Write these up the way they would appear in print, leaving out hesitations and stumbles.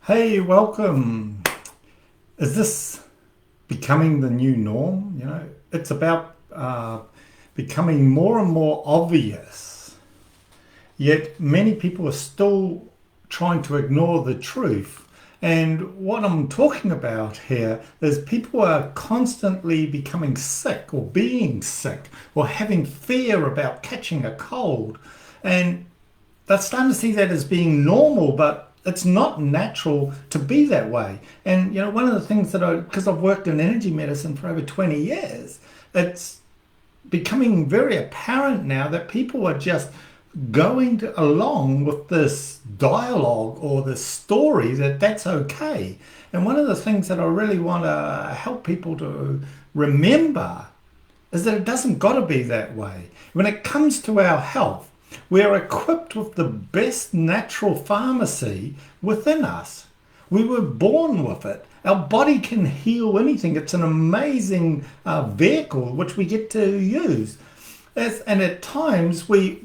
Hey, welcome. Is this becoming the new norm? It's about becoming more and more obvious. Yet many people are still trying to ignore the truth. And what I'm talking about here is people are constantly becoming sick or being sick or having fear about catching a cold. And they're starting to see that as being normal, but it's not natural to be that way. And one of the things because I've worked in energy medicine for over 20 years, it's becoming very apparent now that people are just along with this dialogue or this story that's okay. And one of the things that I really want to help people to remember is that it doesn't got to be that way. When it comes to our health, we're equipped with the best natural pharmacy within us. We were born with it. Our body can heal anything. It's an amazing vehicle which we get to use. And at times we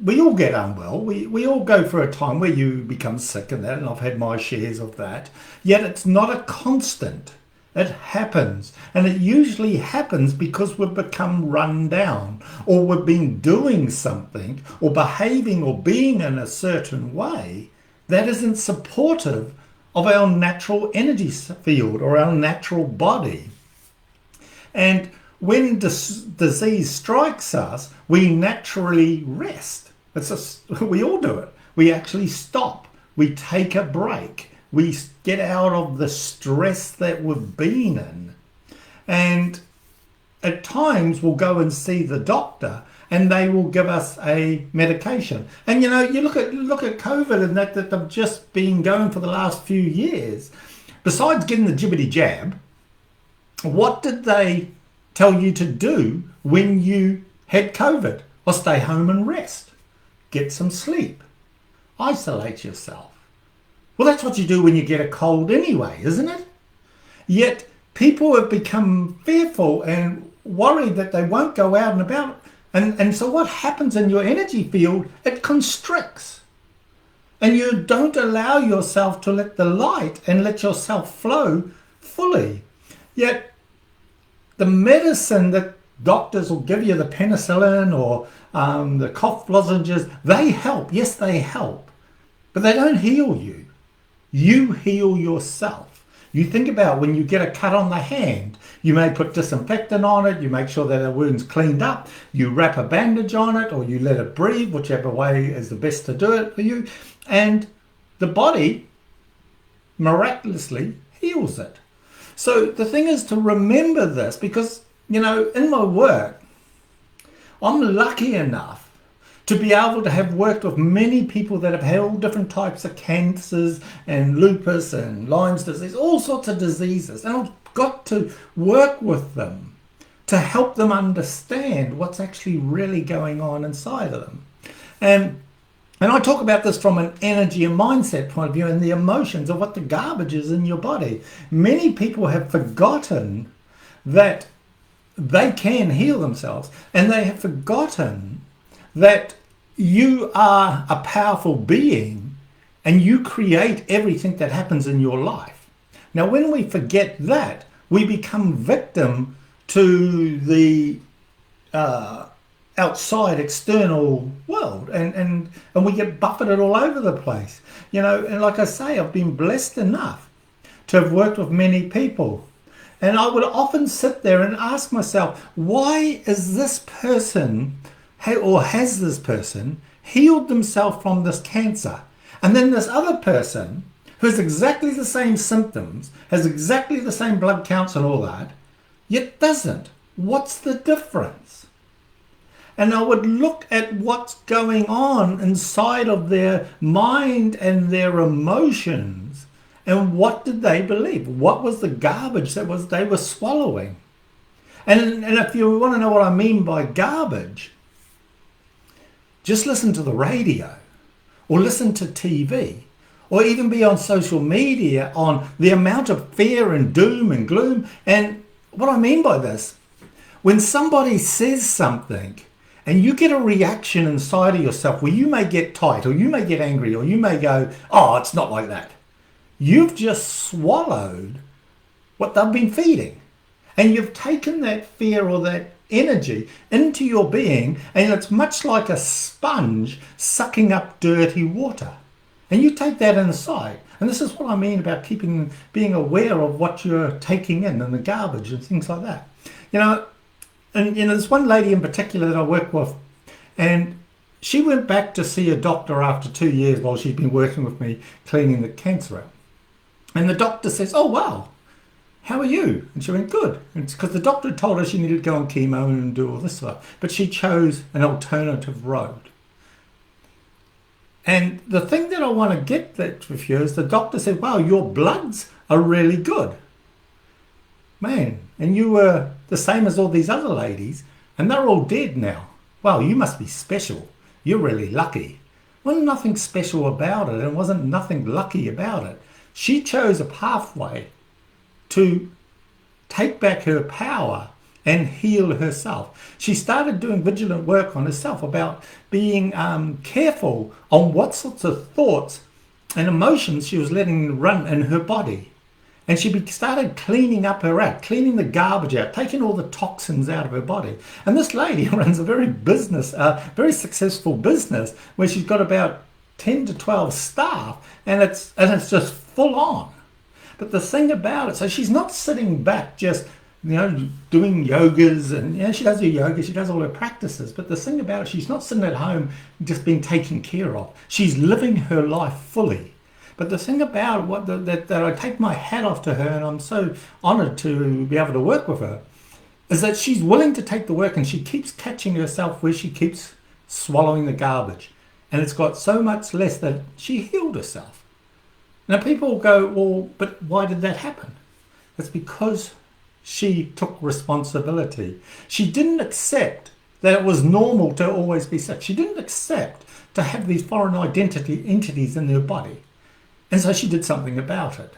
all get unwell. We all go for a time where you become sick and that, and I've had my shares of that. Yet it's not a constant. It happens. And it usually happens because we've become run down or we've been doing something or behaving or being in a certain way that isn't supportive of our natural energy field or our natural body. And when disease strikes us, we naturally rest. We all do it. We actually stop. We take a break. We get out of the stress that we've been in. And at times we'll go and see the doctor and they will give us a medication. And you look at COVID and that they've just been going for the last few years. Besides getting the jibbity jab, what did they tell you to do when you had COVID? Well, stay home and rest. Get some sleep. Isolate yourself. Well, that's what you do when you get a cold anyway, isn't it? Yet people have become fearful and worried that they won't go out and about. And so what happens in your energy field, it constricts. And you don't allow yourself to let the light and let yourself flow fully. Yet the medicine that doctors will give you, the penicillin or the cough lozenges, they help. Yes, they help. But they don't heal you. You heal yourself. You think about when you get a cut on the hand, you may put disinfectant on it, you make sure that the wound's cleaned up, you wrap a bandage on it or you let it breathe, whichever way is the best to do it for you, and the body miraculously heals it. So the thing is to remember this because, in my work, I'm lucky enough to be able to have worked with many people that have had all different types of cancers and lupus and Lyme's disease, all sorts of diseases. And I've got to work with them to help them understand what's actually really going on inside of them. And I talk about this from an energy and mindset point of view and the emotions of what the garbage is in your body. Many people have forgotten that they can heal themselves, and they have forgotten that you are a powerful being and you create everything that happens in your life. Now, when we forget that, we become victim to the outside external world and we get buffeted all over the place. And like I say, I've been blessed enough to have worked with many people. And I would often sit there and ask myself, why is this person or has this person healed themselves from this cancer? And then this other person who has exactly the same symptoms, has exactly the same blood counts and all that, yet doesn't. What's the difference? And I would look at what's going on inside of their mind and their emotions. And what did they believe? What was the garbage they were swallowing? And if you want to know what I mean by garbage, just listen to the radio or listen to TV or even be on social media on the amount of fear and doom and gloom. And what I mean by this, when somebody says something and you get a reaction inside of yourself where you may get tight or you may get angry or you may go, oh, it's not like that. You've just swallowed what they've been feeding. And you've taken that fear or that energy into your being, and it's much like a sponge sucking up dirty water. And you take that inside. And this is what I mean about being aware of what you're taking in and the garbage and things like that. And there's one lady in particular that I work with, and she went back to see a doctor after 2 years while she'd been working with me cleaning the cancer out. And the doctor says, "Oh, wow, how are you?" And she went, "Good." And it's because the doctor had told her she needed to go on chemo and do all this stuff. But she chose an alternative road. And the thing that I want to get that with you is the doctor said, "Wow, your bloods are really good. Man, and you were the same as all these other ladies, and they're all dead now. Wow, you must be special. You're really lucky." Wasn't nothing special about it, and wasn't nothing lucky about it. She chose a pathway to take back her power and heal herself. She started doing vigilant work on herself about being careful on what sorts of thoughts and emotions she was letting run in her body. And she started cleaning up her act, cleaning the garbage out, taking all the toxins out of her body. And this lady runs a very successful business where she's got about 10 to 12 staff, and it's just full on. But the thing about it, so she's not sitting back just, doing yogas, and she does do yoga, she does all her practices. But the thing about it, she's not sitting at home just being taken care of. She's living her life fully. But the thing about that I take my hat off to her, and I'm so honoured to be able to work with her, is that she's willing to take the work, and she keeps catching herself where she keeps swallowing the garbage. And it's got so much less that she healed herself. Now people go, "Well, but why did that happen?" It's because she took responsibility. She didn't accept that it was normal to always be sick. She didn't accept to have these foreign entities in her body. And so she did something about it.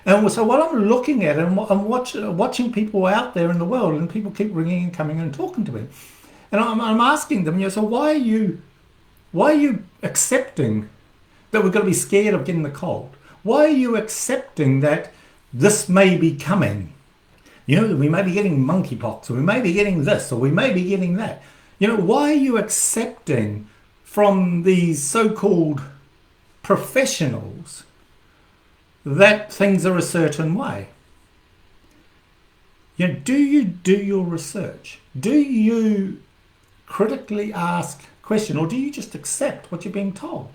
And so what I'm looking at, and I'm watching people out there in the world, and people keep ringing and coming and talking to me. And I'm asking them, so why are you accepting that we're going to be scared of getting the cold? Why are you accepting that this may be coming? We may be getting monkeypox, or we may be getting this, or we may be getting that. Why are you accepting from these so-called professionals that things are a certain way? Do you do your research? Do you critically ask questions, or do you just accept what you're being told?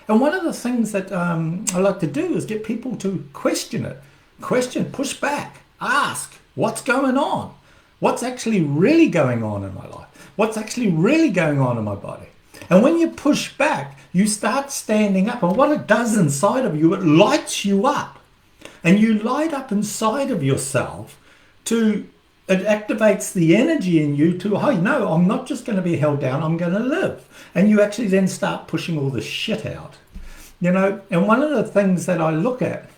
And one of the things that I like to do is get people to question it. Push back, ask, what's going on? What's actually really going on in my life? What's actually really going on in my body? And when you push back, you start standing up. And what it does inside of you, it lights you up. And you light up inside of yourself it activates the energy in you to, "Oh, no, I'm not just going to be held down, I'm going to live." And you actually then start pushing all the shit out. And one of the things that I look at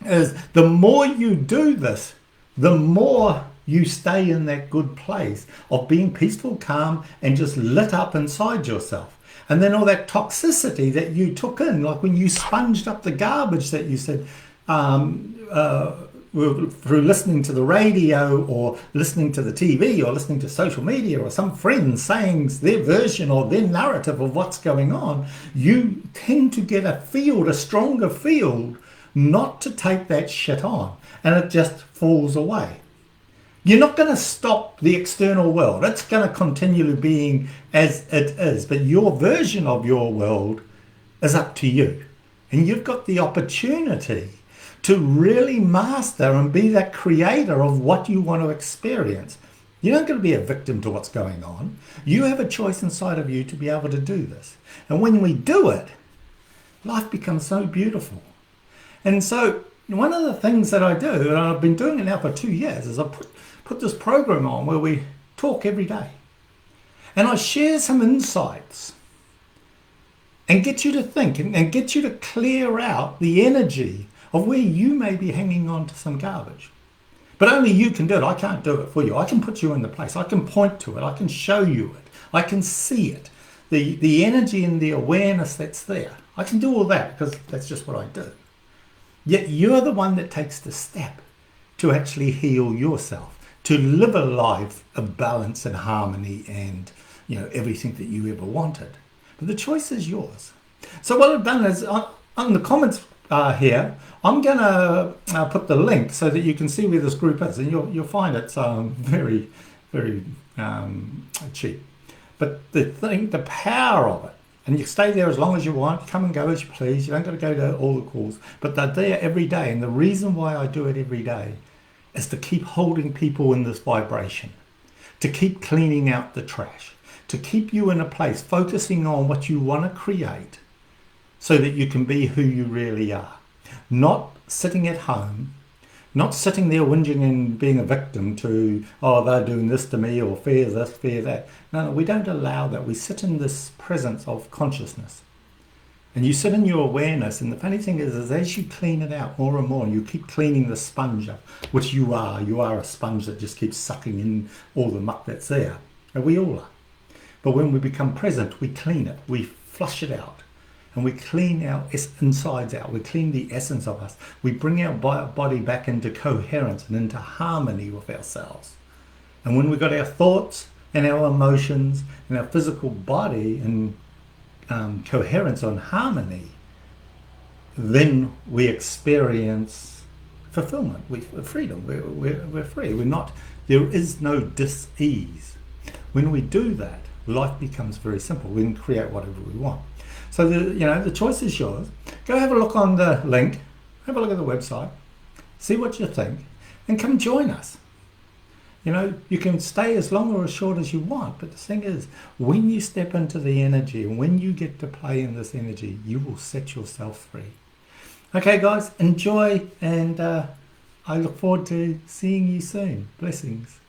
is the more you do this, the more you stay in that good place of being peaceful, calm, and just lit up inside yourself. And then all that toxicity that you took in, like when you sponged up the garbage that you said, through listening to the radio or listening to the TV or listening to social media or some friend saying their version or their narrative of what's going on, you tend to get a stronger field not to take that shit on, and it just falls away. You're not going to stop the external world. It's going to continue being as it is, but your version of your world is up to you. And you've got the opportunity to really master and be that creator of what you want to experience. You're not going to be a victim to what's going on. You have a choice inside of you to be able to do this. And when we do it, life becomes so beautiful. And so one of the things that I do, and I've been doing it now for 2 years, is I put this program on where we talk every day. And I share some insights and get you to think and get you to clear out the energy of where you may be hanging on to some garbage. But only you can do it. I can't do it for you. I can put you in the place. I can point to it. I can show you it. I can see it. The energy and the awareness that's there. I can do all that because that's just what I do. Yet you're the one that takes the step to actually heal yourself, to live a life of balance and harmony and, everything that you ever wanted. But the choice is yours. So what I've done is on the comments here, I'm going to put the link so that you can see where this group is, and you'll find it's very, very cheap. But the power of it, and you stay there as long as you want, come and go as you please, you don't got to go to all the calls, but they're there every day. And the reason why I do it every day is to keep holding people in this vibration, to keep cleaning out the trash, to keep you in a place focusing on what you want to create so that you can be who you really are. Not sitting at home, not sitting there whinging and being a victim to, oh, they're doing this to me, or fear this, fear that. No, we don't allow that. We sit in this presence of consciousness. And you sit in your awareness, and the funny thing is as you clean it out more and more, and you keep cleaning the sponge up, which you are a sponge that just keeps sucking in all the muck that's there. And we all are. But when we become present, we clean it, we flush it out. And we clean our insides out. We clean the essence of us. We bring our body back into coherence and into harmony with ourselves. And when we've got our thoughts and our emotions and our physical body in coherence on harmony, then we experience fulfillment, freedom. We're free. There is no dis-ease. When we do that, life becomes very simple. We can create whatever we want. So the choice is yours. Go have a look on the link, have a look at the website, see what you think, and come join us. You can stay as long or as short as you want, but the thing is, when you step into the energy and when you get to play in this energy, you will set yourself free. Okay, guys, enjoy, and I look forward to seeing you soon. Blessings.